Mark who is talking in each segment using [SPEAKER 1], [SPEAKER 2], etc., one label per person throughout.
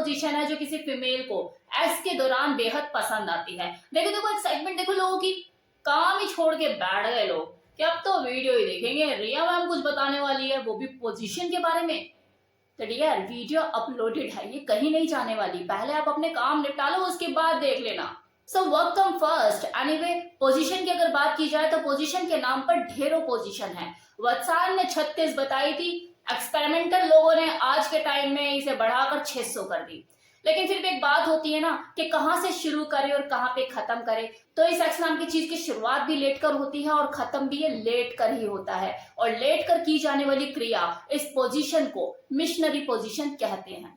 [SPEAKER 1] Position है जो किसी फीमेल को एक्स के दौरान बेहद पसंद आती है। देखो देखो एक्साइटमेंट देखो लोगों की, काम ही छोड़ के बैठ गए लोग कि अब तो वीडियो ही देखेंगे, रिया मैम कुछ बताने वाली है, वो भी पोजीशन के बारे में। तो डियर वीडियो अपलोडेड है, ये कहीं नहीं जाने वाली, पहले आप अपने काम निपटा लो उसके बाद देख लेना। So work come first. Anyway position की अगर बात की जाए तो पोजीशन के नाम पर ढेरों पोजीशन है। वत्सान ने 36 बताई थी, एक्सपेरिमेंटल लोगों ने आज के टाइम में इसे बढ़ाकर 600 कर दी। लेकिन फिर भी एक बात होती है ना कि कहां से शुरू करें और कहां पे खत्म करें। तो इस एक्स नाम की चीज की शुरुआत भी लेट कर होती है और खत्म भी ये लेट कर ही होता है। और लेट कर की जाने वाली क्रिया इस पोजीशन को मिशनरी पोजीशन कहते हैं।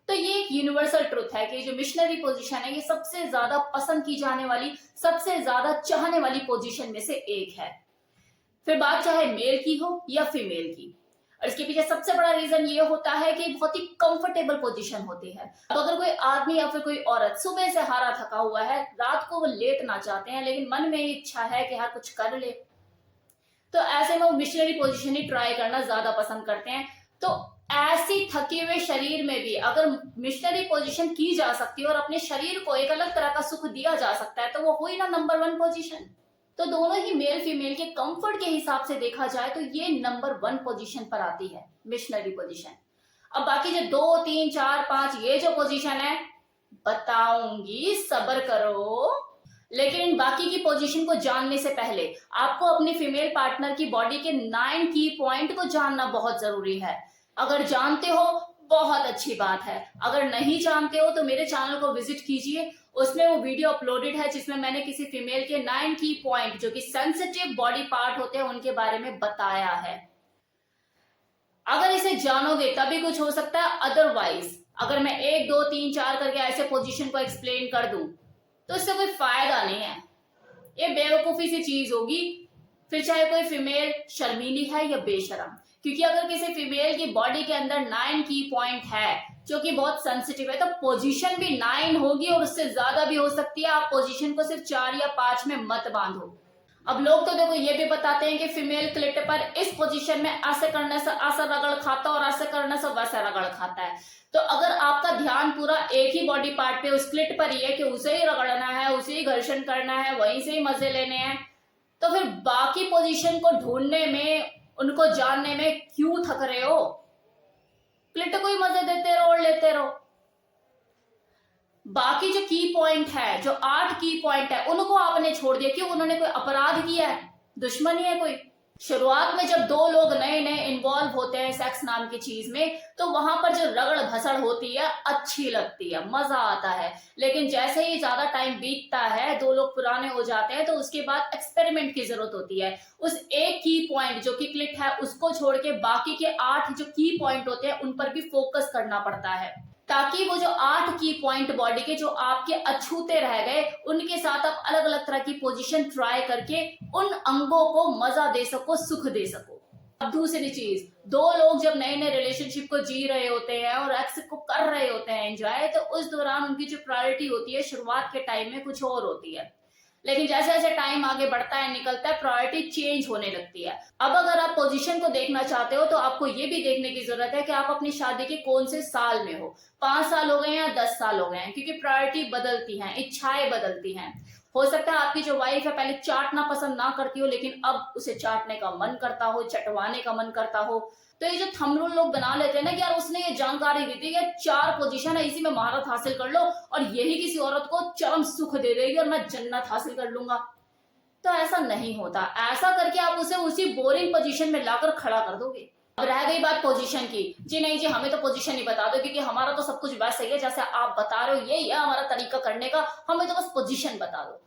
[SPEAKER 1] तो ये एक यूनिवर्सल ट्रुथ है कि जो मिशनरी पोजीशन है ये सबसे ज्यादा पसंद की जाने वाली, सबसे ज्यादा चाहने वाली पोजीशन में से एक है। फिर बात चाहे मेल की हो या फीमेल की, और इसके पीछे सबसे बड़ा रीजन ये होता है कि बहुत ही कंफर्टेबल पोजीशन होती है। अब अगर कोई आदमी या फिर कोई औरत सुबह से हारा थका हुआ है, रात को वो लेटना चाहते हैं लेकिन मन में इच्छा है कि हाँ कुछ कर ले, तो ऐसे में वो मिशनरी पोजीशन ही ट्राई करना ज्यादा पसंद करते हैं। तो ऐसी थके हुए शरीर में भी अगर मिशनरी पोजीशन की जा सकती है और अपने शरीर को एक अलग तरह का सुख दिया जा सकता है तो वो हुई ना नंबर 1 पोजीशन। तो दोनों ही मेल फीमेल के कंफर्ट के हिसाब से देखा जाए तो ये नंबर 1 पोजीशन पर आती है, मिशनरी पोजीशन। अब बाकी जो 2, 3, 4, 5 ये जो पोजीशन है बताऊंगी, सब्र करो। लेकिन इन बाकी की पोजीशन को जानने से पहले आपको अपनी फीमेल पार्टनर की बॉडी के 9 की पॉइंट को जानना बहुत जरूरी है। अगर जानते हो बहुत अच्छी बात है, अगर नहीं जानते हो तो मेरे चैनल को विजिट कीजिए, उसमें वो वीडियो अपलोडेड है जिसमें मैंने किसी फीमेल के 9 की पॉइंट जो कि सेंसिटिव बॉडी पार्ट होते हैं उनके बारे में बताया है। अगर इसे जानोगे तभी कुछ हो सकता है, अदरवाइज अगर मैं 1, 2, 3, 4 करके ऐसे पोजीशन को एक्सप्लेन कर दूं तो इससे कोई फायदा नहीं है, ये बेवकूफी सी चीज होगी। फिर चाहे कोई फीमेल शर्मीली है या बेशरम, क्योंकि अगर किसी फीमेल की बॉडी के अंदर 9 की पॉइंट है जो कि बहुत सेंसिटिव है तो पोजीशन भी 9 होगी और उससे ज्यादा भी हो सकती है। आप पोजीशन को सिर्फ 4 या 5 में मत बांधो। अब लोग तो देखो ये भी बताते हैं कि फीमेल क्लिट पर इस पोजीशन में ऐसे करने से ऐसा रगड़ खाता और ऐसे करने से वैसा रगड़ खाता है। तो अगर आपका ध्यान पूरा एक ही बॉडी पार्ट पे उस क्लिट पर ही है कि उसे ही रगड़ना है, उसे ही घर्षण करना है, वहीं से ही मजे लेने हैं, तो फिर बाकी पोजीशन को ढूंढने में, उनको जानने में क्यों थक रहे हो? क्लिट को ही मजे देते रहो और लेते रहो। बाकी जो की पॉइंट है, जो 8 की पॉइंट है, उनको आपने छोड़ दिया। क्यों? उन्होंने कोई अपराध किया है? दुश्मनी है कोई? शुरुआत में जब 2 लोग नए नए इन्वॉल्व होते हैं सेक्स नाम की चीज में तो वहां पर जो रगड़ भसड़ होती है अच्छी लगती है, मजा आता है। लेकिन जैसे ही ज्यादा टाइम बीतता है, 2 लोग पुराने हो जाते हैं तो उसके बाद एक्सपेरिमेंट की जरूरत होती है। उस एक की पॉइंट जो कि क्लिट है उसको छोड़ के बाकी के 8 जो की पॉइंट होते हैं उन पर भी फोकस करना पड़ता है, ताकि वो जो 8 की पॉइंट बॉडी के जो आपके अछूते रह गए उनके साथ आप अलग अलग तरह की पोजीशन ट्राई करके उन अंगों को मजा दे सको, सुख दे सको। अब दूसरी चीज, 2 लोग जब नए नए रिलेशनशिप को जी रहे होते हैं और एक्स को कर रहे होते हैं एंजॉय, तो उस दौरान उनकी जो प्रायोरिटी होती है शुरुआत के टाइम में कुछ और होती है, लेकिन जैसे जैसे टाइम आगे बढ़ता है, निकलता है, प्रायोरिटी चेंज होने लगती है। अब अगर आप पोजीशन को देखना चाहते हो तो आपको ये भी देखने की जरूरत है कि आप अपनी शादी के कौन से साल में हो, 5 साल हो गए या 10 साल हो गए हैं, क्योंकि प्रायोरिटी बदलती हैं, इच्छाएं बदलती हैं। हो सकता है आपकी जो वाइफ है पहले चाटना पसंद ना करती हो लेकिन अब उसे चाटने का मन करता हो, चटवाने का मन करता हो। तो ये जो थंब रूल लोग बना लेते हैं ना कि यार उसने ये जानकारी दी थी कि 4 पोजीशन है, इसी में महारत हासिल कर लो और यही किसी औरत को चरम सुख दे देगी और मैं जन्नत हासिल कर लूंगा, तो ऐसा नहीं होता। ऐसा करके आप उसे उसी बोरिंग पोजीशन में लाकर खड़ा कर दोगे। अब रह गई बात पोजीशन की, जी नहीं जी हमें तो पोजीशन ही बता दो क्योंकि हमारा तो सब कुछ वैसा ही है जैसे आप बता रहे हो, यही है हमारा तरीका करने का, हमें तो बस पोजीशन बता दो।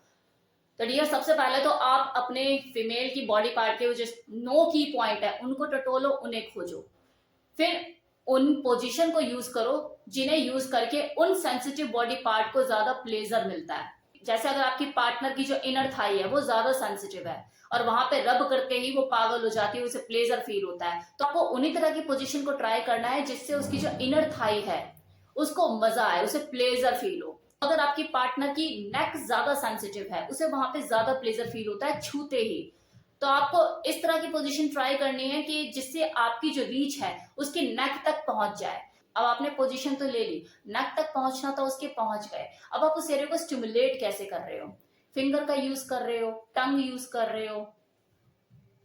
[SPEAKER 1] तो डियर सबसे पहले तो आप अपने फीमेल की बॉडी पार्ट के जो 9 की पॉइंट है उनको टटोलो, उन्हें खोजो, फिर उन पोजीशन को यूज करो जिन्हें यूज करके उन सेंसिटिव बॉडी पार्ट को ज्यादा प्लेजर मिलता है। जैसे अगर आपकी पार्टनर की जो इनर थाई है वो ज्यादा सेंसिटिव है और वहां पे रब करते ही वो पागल हो जाती है, उसे प्लेजर फील होता है, तो आपको उन्हीं तरह की पोजीशन को ट्राई करना है जिससे उसकी जो इनर थाई है उसको मजा आए, उसे प्लेजर फील हो। अगर आपकी पार्टनर की नेक ज्यादा सेंसिटिव है, उसे वहां पे ज्यादा प्लेजर फील होता है छूते ही, तो आपको इस तरह की पोजीशन ट्राई करनी है कि जिससे आपकी जो रीच है उसकी नेक तक पहुंच जाए। अब आपने पोजीशन तो ले ली, नेक तक पहुंचना था, उसके पहुंच गए। अब आप उस एरिया को स्टिमुलेट कैसे कर रहे हो? फिंगर का यूज कर रहे हो, टंग यूज कर रहे हो,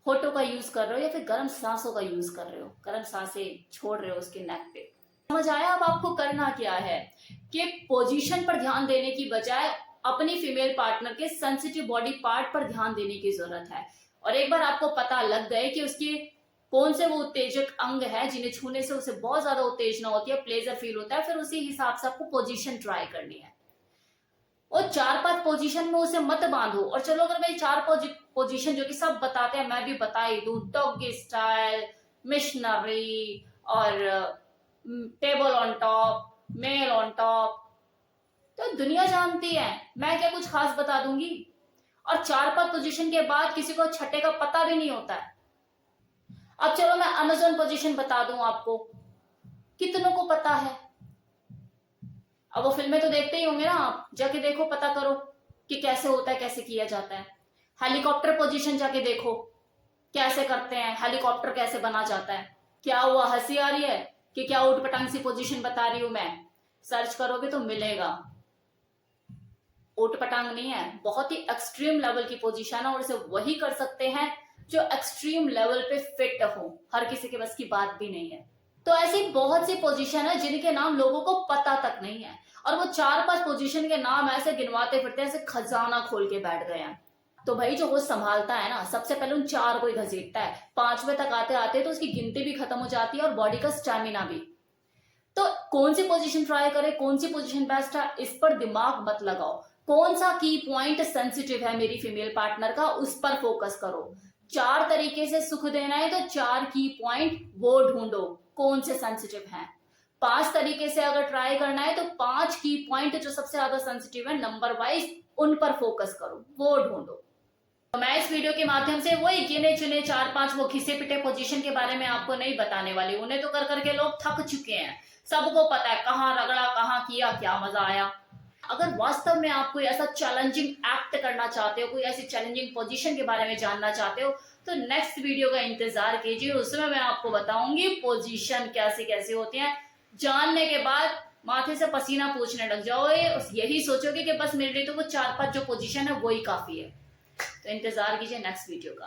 [SPEAKER 1] होठों का यूज कर रहे हो, या फिर गर्म सांसों का यूज कर रहे हो, गर्म सांसें छोड़ रहे हो उसके नेक पे। समझ आया? अब आपको करना क्या है कि पोजीशन पर ध्यान देने की बजाय अपनी फीमेल पार्टनर के सेंसिटिव बॉडी पार्ट पर ध्यान देने की जरूरत है। और एक बार आपको पता लग गए कि उसके कौन से वो उत्तेजक अंग है जिन्हें छूने से उसे बहुत ज्यादा उत्तेजना होती है, प्लेजर फील होता है, फिर उसी हिसाब से आपको पोजीशन ट्राई करनी है। और 4-5 पोजीशन में उसे मत बांधो। और चलो अगर मैं 4 पोजीशन जो कि सब बताते हैं मैं भी बता ही दूं, डॉगी स्टाइल, मिशनरी और table on top, male on top, तो दुनिया जानती है, मैं क्या कुछ खास बता दूंगी। और 4-5 पोजीशन के बाद किसी को छठे का पता भी नहीं होता है। अब चलो मैं अमेजोन पोजीशन बता दूं आपको, कितनों को पता है? अब वो फिल्में तो देखते ही होंगे ना, आप जाके देखो, पता करो कि कैसे होता है, कैसे किया जाता है। हेलीकॉप्टर पोजीशन जाके देखो कैसे करते हैं, हेलीकॉप्टर कैसे बना जाता है। क्या हुआ, हंसी आ रही है कि क्या उठ पटांग सी पोजीशन बता रही हूं मैं? सर्च करोगे तो मिलेगा। उठ पटांग नहीं है, बहुत ही एक्सट्रीम लेवल की पोजीशन है, और इसे वही कर सकते हैं जो एक्सट्रीम लेवल पे फिट हो। हर किसी के बस की बात भी नहीं है। तो ऐसी बहुत सी पोजीशन है जिनके नाम लोगों को पता तक नहीं है, और वो 4-5 पोजीशन के नाम ऐसे गिनवाते फिरते हैं, ऐसे खजाना खोल के बैठ गए हैं। तो भाई जो होस्ट संभालता है ना, सबसे पहले उन 4 को ही घसीटता है। 5वें तक आते आते तो उसकी गिनती भी खत्म हो जाती है और बॉडी का स्टैमिना भी। तो कौन सी पोजीशन ट्राई करे, कौन सी पोजीशन बेस्ट है, इस पर दिमाग मत लगाओ। कौन सा की पॉइंट सेंसिटिव है मेरी फीमेल पार्टनर का, उस पर फोकस करो। 4 तरीके से सुख देना है तो 4 की पॉइंट वो ढूंढो कौन से सेंसिटिव हैं। 5 तरीके से अगर ट्राई करना है तो 5 की पॉइंट जो सबसे ज्यादा सेंसिटिव है नंबर वाइज, उन पर फोकस करो, वो ढूंढो। तो मैं इस वीडियो के माध्यम से वही गिने चुने 4-5 वो घिसे पिटे पोजीशन के बारे में आपको नहीं बताने वाली। उन्हें तो कर करके लोग थक चुके हैं, सबको पता है कहाँ रगड़ा, कहाँ किया, क्या मजा आया। अगर वास्तव में आप कोई ऐसा चैलेंजिंग एक्ट करना चाहते हो, कोई ऐसी चैलेंजिंग पोजीशन के बारे में जानना चाहते हो, तो नेक्स्ट वीडियो का इंतजार कीजिए। उसमें मैं आपको बताऊंगी पोजीशन कैसी कैसी होती है। जानने के बाद माथे से पसीना पूछने लग जाओगे, यही सोचोगे कि बस मेरे लिए तो वो 4-5 जो पोजीशन है वही काफी है। तो इंतजार कीजिए नेक्स्ट वीडियो का।